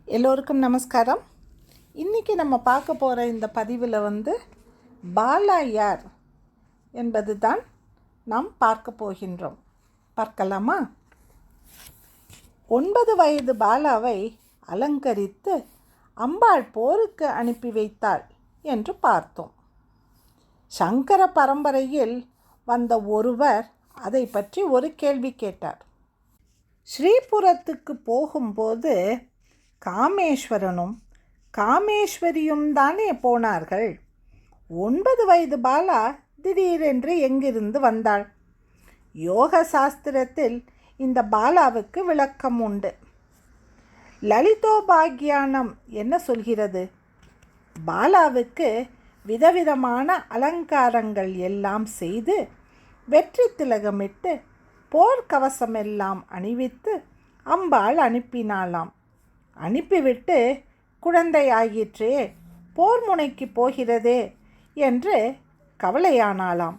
எல்லோருக்கும் நமஸ்காரம். இன்றைக்கி நம்ம பார்க்க போகிற இந்த பதிவில் பாலா யார் என்பது தான் நாம் பார்க்க போகின்றோம். பார்க்கலாமா? 9 வயது பாலாவை அலங்கரித்து அம்பாள் போருக்கு அனுப்பி வைத்தாள் என்று பார்த்தோம். சங்கர பரம்பரையில் வந்த ஒருவர் அதை பற்றி ஒரு கேள்வி கேட்டார். ஸ்ரீபுரத்துக்கு போகும்போது காமேஸ்வரனும் காமேஸ்வரியும் தானே போனார்கள். 9 வயது பாலா திடீரென்று எங்கிருந்து வந்தாள்? யோக சாஸ்திரத்தில் இந்த பாலாவுக்கு விளக்கம் உண்டு. லலிதோபாக்கியானம் என்ன சொல்கிறது? பாலாவுக்கு விதவிதமான அலங்காரங்கள் எல்லாம் செய்து வெற்றி திலகமிட்டு போர்க்கவசமெல்லாம் அணிவித்து அம்பாள் அனுப்பினாளாம். அனுப்பிவிட்டு குழந்தையாயிற்றே, போர் முனைக்கு போகிறதே என்று கவலையானாளாம்.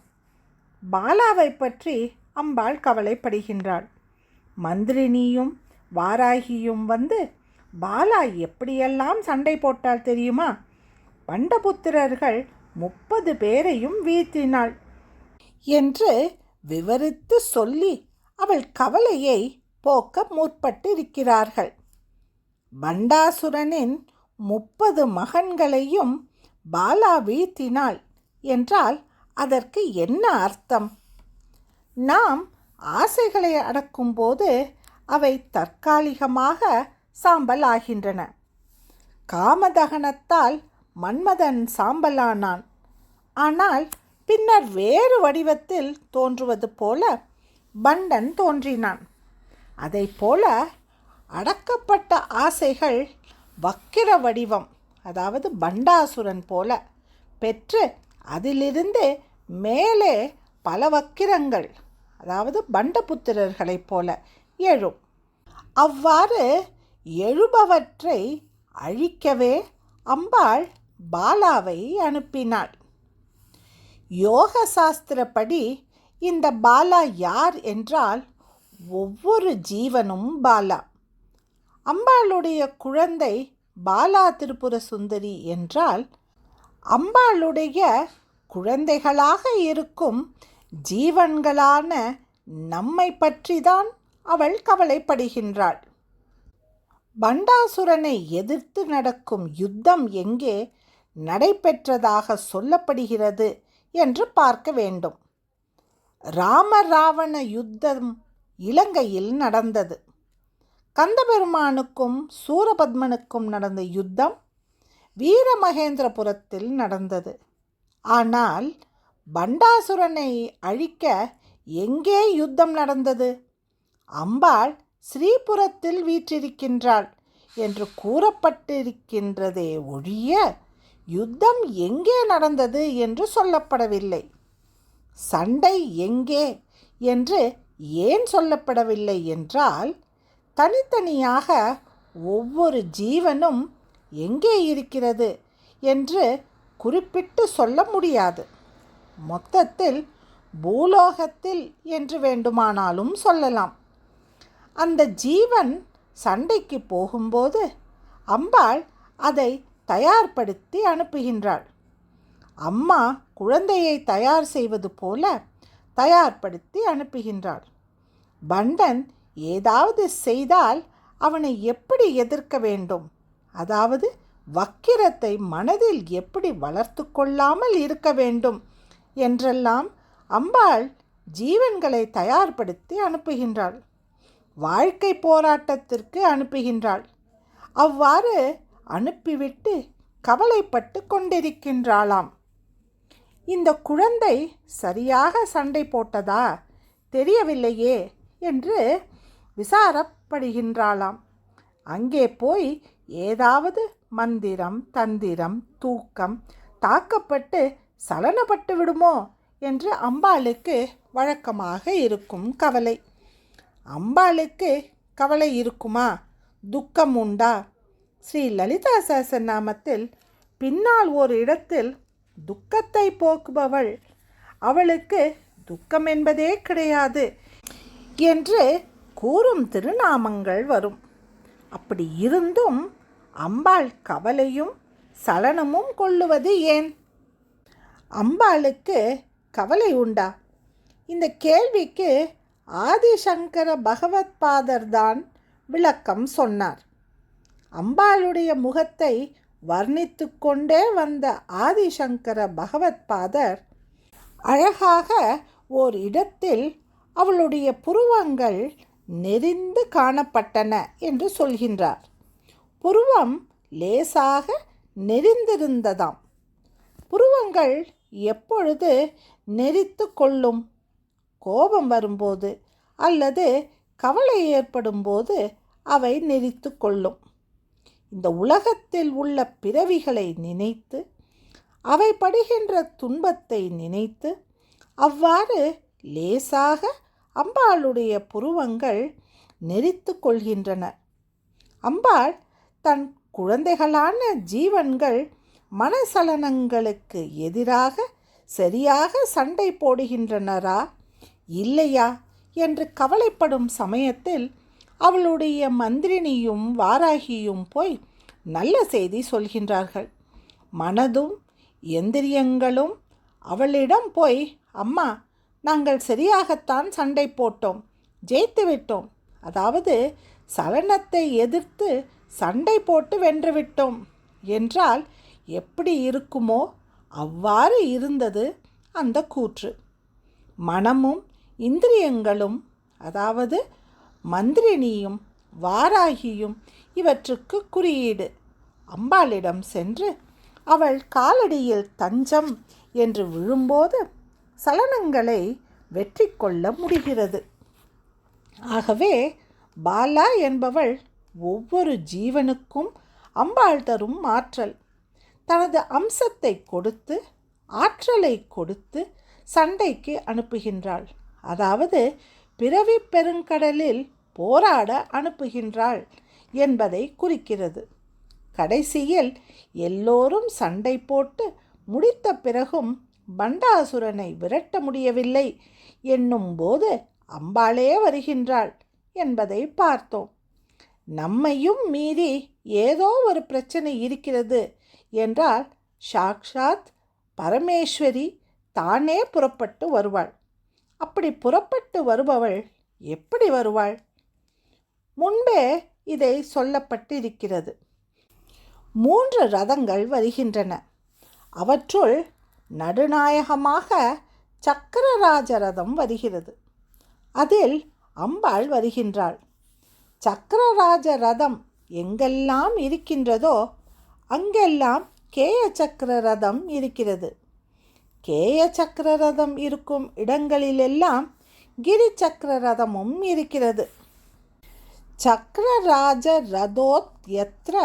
பாலாவை பற்றி அம்பாள் கவலைப்படுகின்றாள். மந்திரினியும் வாராகியும் பாலா எப்படியெல்லாம் சண்டை போட்டாள் தெரியுமா? பண்டபுத்திரர்கள் 30 பேரையும் வீழ்த்தினாள் என்று விவரித்து சொல்லி அவள் கவலையை போக்க முற்பட்டிருக்கிறார்கள். பண்டாசுரனின் 30 மகன்களையும் பாலா வீழ்த்தினாள் என்றால் அதற்கு என்ன அர்த்தம்? நாம் ஆசைகளை அடக்கும்போது அவை தற்காலிகமாக சாம்பல் ஆகின்றன. காமதகனத்தால் மன்மதன் சாம்பலானான். ஆனால் பின்னர் வேறு வடிவத்தில் தோன்றுவது போல பண்டன் தோன்றினான். அதைப்போல அடக்கப்பட்ட ஆசைகள் வக்கிர வடிவம், அதாவது பண்டாசுரன் போல பெற்று அதிலிருந்து மேலே பல வக்கிரங்கள், அதாவது பண்டபுத்திரர்களைப் போல எழும். அவ்வாறு எழுபவற்றை அழிக்கவே அம்பாள் பாலாவை அனுப்பினாள். யோக சாஸ்திரப்படி இந்த பாலா யார் என்றால் ஒவ்வொரு ஜீவனும் பாலா. அம்பாளுடைய குழந்தை பாலா திரிபுர சுந்தரி என்றால் அம்பாளுடைய குழந்தைகளாக இருக்கும் ஜீவன்களான நம்மை பற்றிதான் அவள் கவலைப்படுகின்றாள். பண்டாசுரனை எதிர்த்து நடக்கும் யுத்தம் எங்கே நடைபெற்றதாக சொல்லப்படுகிறது என்று பார்க்க வேண்டும். ராமராவண யுத்தம் இலங்கையில் நடந்தது. கந்தபெருமானுக்கும் சூரபத்மனுக்கும் நடந்த யுத்தம் வீரமகேந்திரபுரத்தில் நடந்தது. ஆனால் பண்டாசுரனை அழிக்க எங்கே யுத்தம் நடந்தது? அம்பாள் ஸ்ரீபுரத்தில் வீற்றிருக்கின்றாள் என்று கூறப்பட்டிருக்கின்றதே ஒழிய யுத்தம் எங்கே நடந்தது என்று சொல்லப்படவில்லை. சண்டை எங்கே என்று ஏன் சொல்லப்படவில்லை என்றால், தனித்தனியாக ஒவ்வொரு ஜீவனும் எங்கே இருக்கிறது என்று குறிப்பிட்டு சொல்ல முடியாது. மொத்தத்தில் பூலோகத்தில் என்று வேண்டுமானாலும் சொல்லலாம். அந்த ஜீவன் சண்டைக்கு போகும்போது அம்பாள் அதை தயார்படுத்தி அனுப்புகின்றாள். அம்மா குழந்தையை தயார் செய்வது போல தயார்படுத்தி அனுப்புகின்றாள். பண்டன் ஏதாவது செய்தால் அவனை எப்படி எதிர்க்க வேண்டும், அதாவது வக்கிரத்தை மனதில் எப்படி வளர்த்து கொள்ளாமல் இருக்க வேண்டும் என்றெல்லாம் அம்பாள் ஜீவன்களை தயார்படுத்தி அனுப்புகின்றாள். வாழ்க்கை போராட்டத்திற்கு அனுப்புகின்றாள். அவ்வாறு அனுப்பிவிட்டு கவலைப்பட்டு கொண்டிருக்கின்றாளாம். இந்த குழந்தை சரியாக சண்டை போட்டதா தெரியவில்லையே என்று விசாரப்படுகின்றாளாம். அங்கே போய் ஏதாவது மந்திரம் தந்திரம் தூக்கம் தாக்கப்பட்டு சலனப்பட்டு விடுமோ என்று அம்பாளுக்கு வழக்கமாக இருக்கும் கவலை. அம்பாளுக்கு கவலை இருக்குமா? துக்கம் உண்டா? ஸ்ரீ லலிதா சஹஸ்ரநாமத்தில் பின்னால் ஒரு இடத்தில் துக்கத்தை போக்குபவள், அவளுக்கு துக்கம் என்பதே கிடையாது என்று கூறும் திருநாமங்கள் வரும். அப்படி இருந்தும் அம்பாள் கவலையும் சலனமும் கொள்ளுவது ஏன்? அம்பாளுக்கு கவலை உண்டா? இந்த கேள்விக்கு ஆதிசங்கர பகவத்பாதர் தான் விளக்கம் சொன்னார். அம்பாளுடைய முகத்தை வர்ணித்து கொண்டே வந்த ஆதிசங்கர பகவத்பாதர் அழகாக ஓர் இடத்தில் அவளுடைய புருவங்கள் நெறிந்து காணப்பட்டன என்று சொல்கின்றார். புருவம் லேசாக நெறிந்திருந்ததாம். புருவங்கள் எப்பொழுது நெறித்து கொள்ளும்? கோபம் வரும்போது அல்லது கவலை ஏற்படும் போது அவை நெறித்து கொள்ளும். இந்த உலகத்தில் உள்ள பிறவிகளை நினைத்து அவை படுகின்ற துன்பத்தை நினைத்து அவ்வாறு லேசாக அம்பாளுடைய புருவங்கள் நெறித்து கொள்கின்றன. அம்பாள் தன் குழந்தைகளான ஜீவன்கள் மனசலனங்களுக்கு எதிராக சரியாக சண்டை போடுகின்றனரா இல்லையா என்று கவலைப்படும் சமயத்தில் அவளுடைய மந்திரினியும் வாராகியும் போய் நல்ல செய்தி சொல்கின்றார்கள். மனதும் எந்திரியங்களும் அவளிடம் போய், அம்மா, நாங்கள் சரியாகத்தான் சண்டை போட்டோம், ஜெயித்து விட்டோம், அதாவது சலனத்தை எதிர்த்து சண்டை போட்டு வென்றுவிட்டோம் என்றால் எப்படி இருக்குமோ அவ்வாறு இருந்தது அந்த கூற்று. மனமும் இந்திரியங்களும், அதாவது மந்திரினியும் வாராகியும் இவற்றுக்கு குறியீடு. அம்பாளிடம் சென்று அவள் காலடியில் தஞ்சம் என்று விழும்போது சலனங்களை வெற்றி கொள்ள முடிகிறது. ஆகவே பாலா என்பவள் ஒவ்வொரு ஜீவனுக்கும் அம்பாள் தரும் ஆற்றல். தனது அம்சத்தை கொடுத்து ஆற்றலை கொடுத்து சண்டைக்கு அனுப்புகின்றாள். அதாவது பிறவி பெருங்கடலில் போராட அனுப்புகின்றாள் என்பதை குறிக்கிறது. கடைசியில் எல்லோரும் சண்டை போட்டு முடித்த பிறகும் பண்டாசுரனை விரட்ட முடியவில்லை என்னும் போது அம்பாளே வருகின்றாள் என்பதை பார்த்தோம். நம்மையும் மீறி ஏதோ ஒரு பிரச்சனை இருக்கிறது என்றால் சாக்ஷாத் பரமேஸ்வரி தானே புறப்பட்டு வருவாள். அப்படி புறப்பட்டு வருபவள் எப்படி வருவாள்? முன்பே இதை சொல்லப்பட்டிருக்கிறது. 3 ரதங்கள் வருகின்றன. அவற்றுள் நடுநாயகமாக சக்கரராஜ ரதம் வருகிறது. அதில் அம்பாள் வருகின்றாள். சக்கரராஜ ரதம் எங்கெல்லாம் இருக்கின்றதோ அங்கெல்லாம் கேய சக்கர ரதம் இருக்கிறது. கேய சக்கர ரதம் இருக்கும் இடங்களிலெல்லாம் கிரி சக்கர ரதமும் இருக்கிறது. சக்கரராஜ ரதோத் யத்ர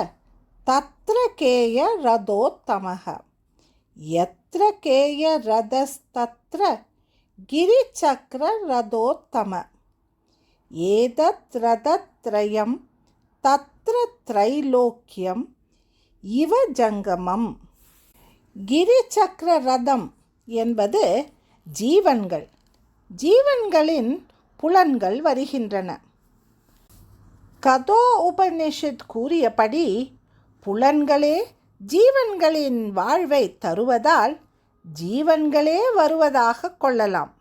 தத்ர கேய ரதோத்தமஹ யத்ர கேய ரதஸ்தத்ர கிரி சக்கர ரதோத்தம ஏதத் ரதத்ரயம் தத்ர த்ரைலோக்கியம் இவ ஜங்கமம். கிரி சக்கர ரதம் என்பது ஜீவன்கள். ஜீவன்களின் புலன்கள் வருகின்றன. கதோ உபனிஷத் கூறியபடி புலன்களே ஜீவன்களின் வாழ்வை தருவதால் ஜீவன்களே வருவதாக கொள்ளலாம்.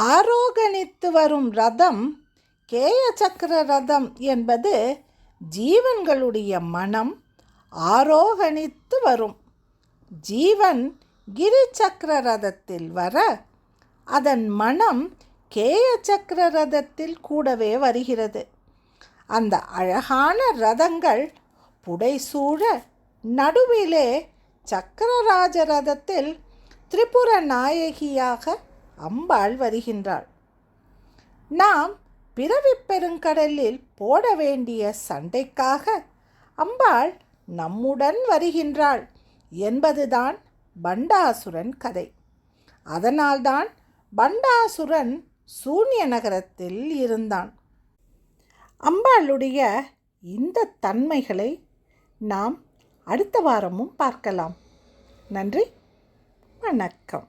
ஆரோகணித்து வரும் ரதம் கேய சக்கர ரதம் என்பது ஜீவன்களுடைய மனம் ஆரோகணித்து வரும். ஜீவன் கிரி சக்கர ரதத்தில் வர அதன் மனம் கேய சக்கர ரதத்தில் கூடவே வருகிறது. அந்த அழகான ரதங்கள் புடைசூழ நடுவிலே சக்கரராஜ ரதத்தில் திரிபுர நாயகியாக அம்பாள் வருகின்றாள். நாம் பிறவி பெருங்கடலில் போட வேண்டிய சண்டைக்காக அம்பாள் நம்முடன் வருகின்றாள் என்பதுதான் பண்டாசுரன் கதை. அதனால்தான் பண்டாசுரன் சூன்ய நகரத்தில் இருந்தான். அம்பாளுடைய இந்த தன்மைகளை நாம் அடுத்த வாரமும் பார்க்கலாம். நன்றி, வணக்கம்.